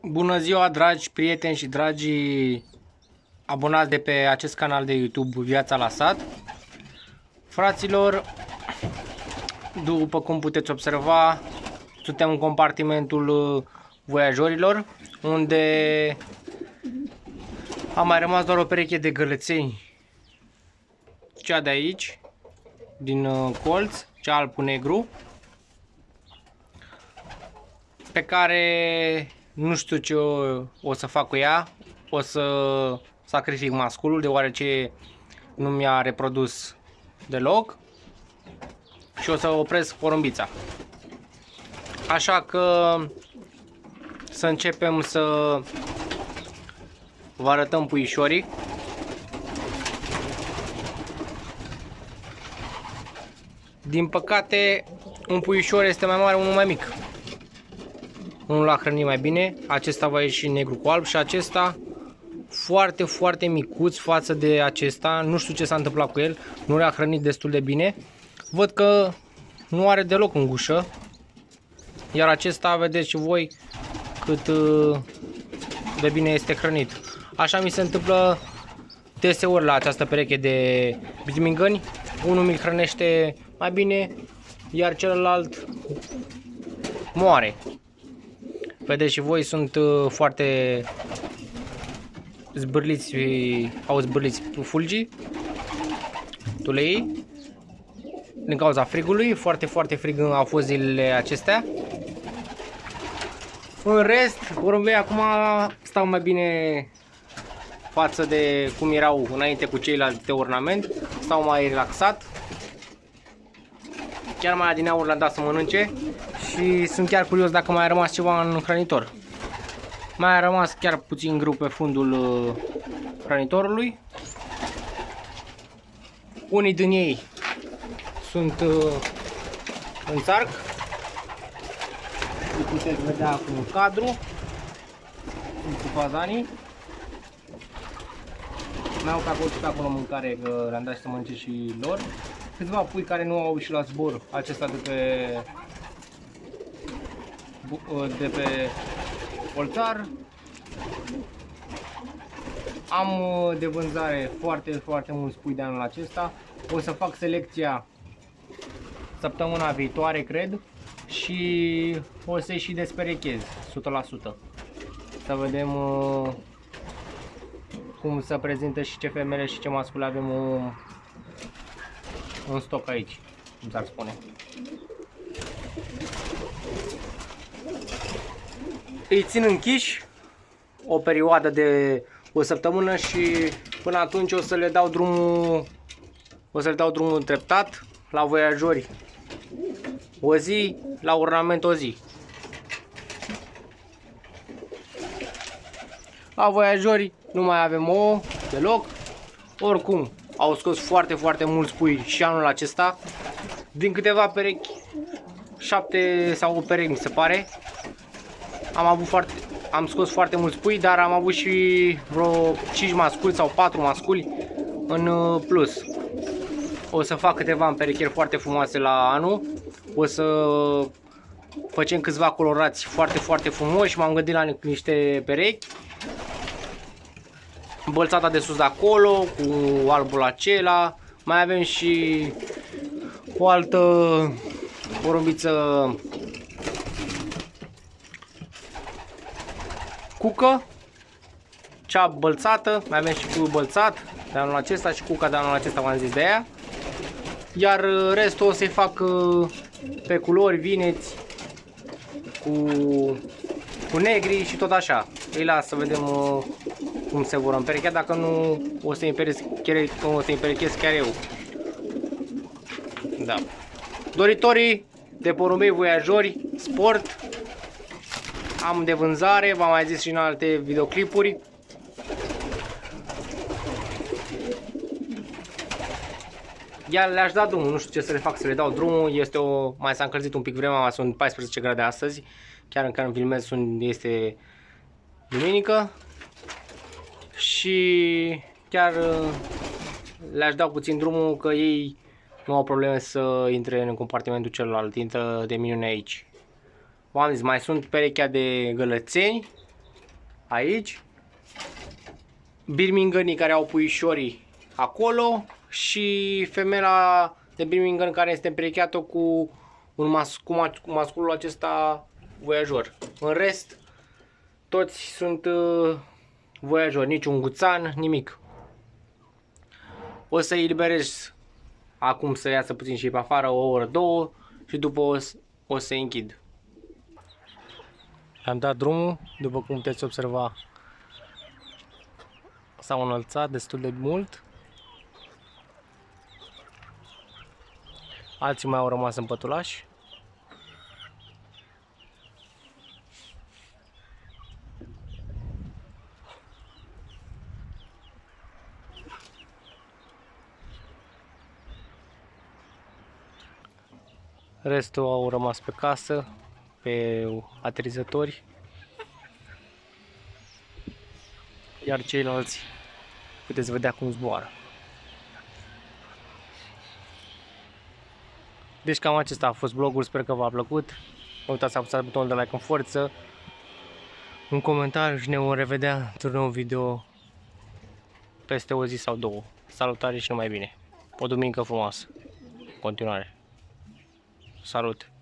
Bună ziua, dragi prieteni și dragi abonați de pe acest canal de YouTube Viața la Sat. Fraților, după cum puteți observa, suntem în compartimentul voiajorilor, unde a mai rămas doar o pereche de gălățeni, cea de aici, din colț, cea alb cu negru, pe care nu știu ce o să fac cu ea. O să sacrific masculul, deoarece nu mi-a reprodus deloc, și o să opresc porumbița. Așa că să începem să vă arătăm puișorii. Din păcate, un puișor este mai mare, unul mai mic. Unul l-a hrănit mai bine, acesta va ieși negru cu alb și acesta foarte micuț față de acesta. Nu știu ce s-a întâmplat cu el, nu l-a hrănit destul de bine. Văd că nu are deloc în gușă, iar acesta vedeți și voi cât de bine este hrănit. Așa mi se întâmplă deseori la această pereche de bizmingăni. Unul mi-l hrănește mai bine, iar celălalt moare. Vedeți și voi, sunt foarte zbârliți, au zbârliți fulgii, tulei, din cauza frigului. Foarte frig au fost zilele acestea. În rest, porumbei acum stau mai bine față de cum erau înainte cu ceilalți de ornament. Stau mai relaxat. Chiar mai adineauri l-am dat să mănânce și sunt chiar curios dacă mai a rămas ceva în hrănitor. Mai a rămas chiar puțin grâu pe fundul hrănitorului. Unii din ei sunt în țarc, puteți vedea acum în cadru, sunt cu fazanii. Mai au pe acolo mâncare, că le-am dat să mănânce și lor. Câțiva pui care nu au ieșit la zbor, acesta de pe Olțar. Am de vânzare foarte mulți pui de anul acesta. O să fac selecția săptămâna viitoare, cred, și o să-i și desperechez 100%. Să vedem cum se prezintă și ce femele și ce mascule avem în stoc aici, cum s-ar spune. Îi țin închiși o perioadă de o săptămână și până atunci o să le dau drumul treptat, la voiajori o zi, la ornament o zi. La voiajori nu mai avem ouă deloc. Oricum au scos foarte mulți pui și anul acesta. Din câteva perechi, 7 sau 8 perechi mi se pare, am scos foarte mulți pui, dar am avut și vreo 5 masculi sau 4 masculi în plus. O să fac câteva împerechieri foarte frumoase la anul. O să facem câțiva colorați foarte frumoși. M-am gândit la niște perechi. Bălțata de sus de acolo, cu albul acela. Mai avem și o altă porumbiță cucă, cea bălțată. Mai avem și cu bălțat de anul acesta și cuca de anul acesta, v-am zis de ea. Iar restul o să-i fac pe culori, vineți, cu negri și tot așa. Îi las să vedem cum se vor împerechea, dacă nu o să-i împerechez chiar eu. Da. Doritorii de porumbei voiajori sport am de vânzare, v-am mai zis și în alte videoclipuri. Iar le-aș da drumul, nu știu ce să le fac, să le dau drumul. Mai s-a încălzit un pic vremea, mai sunt 14 grade astăzi. Chiar încă în filmez este duminică. Și chiar le-aș da puțin drumul, că ei nu au probleme să intre în compartimentul celălalt, intră de minune aici. V-am zis, mai sunt perechea de gălățeni, aici, birminghenii care au puișorii acolo și femela de birminghen care este împerecheată cu masculul acesta voiajor. În rest, toți sunt voiajori, niciun guțan, nimic. O să-i eliberez acum să iasă puțin și pe afară, o oră, două, și după o să-i închid. Am dat drumul, după cum puteți observa, s-au înălțat destul de mult. Alții mai au rămas în pătulaș. Restul au rămas pe casă, pe aterizători, iar ceilalți puteți vedea cum zboară. Deci cam acesta a fost vlogul, sper că v-a plăcut. Nu uitați să apăsați butonul de like în forță, un comentariu și ne vom revedea într-un nou video peste o zi sau două. Salutare și numai bine! O duminică frumoasă! Continuare! Salut!